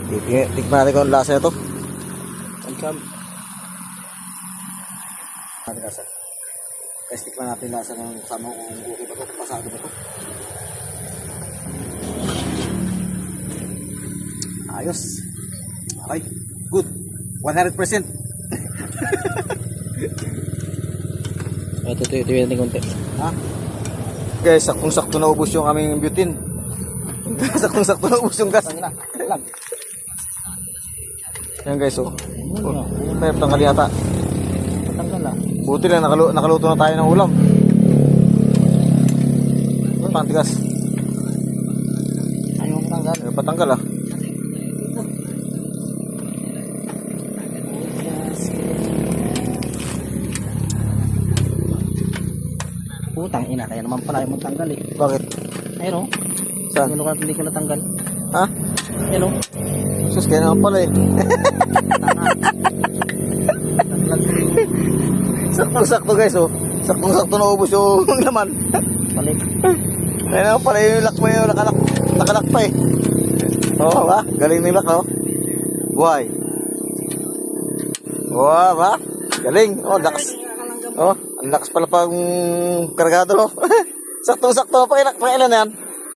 Tikman natin kung ang lasa nito. Welcome. Natin lasa. Guys, tikman natin lasa ng kasama kung okay ba ito, kung pasado ba ito. Ayos. Okay. Good. 100%. Ito natin konti. Ha? Guys, saktong-sakto na ubos yung aming butane. Saktong-sakto na ubos yung gas. Yan guys, oh. Tayo tanggal yata. Patanggal ah. Buti lang, nakaluto na tayo ng ulam. Pantigas. Ayaw mo patanggal. Patanggal ah. Putang ina, kaya naman pala yung matanggal eh. Bakit? Ayun o. Saan? Ano ka hindi ko natanggal? Ha? Ayun o. Sus, kaya naman pala eh. Saktong-sakto guys, oh. Saktong-sakto na ubos yung laman. Balik. Kaya naman pala yung lakma yung nakalak pa eh. Oo ba? Galing nila ka, oh. Buhay. Wow, ba? Galing. Oh, lakas. Oh, ang lakas pala pang kargado, no? Saktong-sakto pa ilan yan?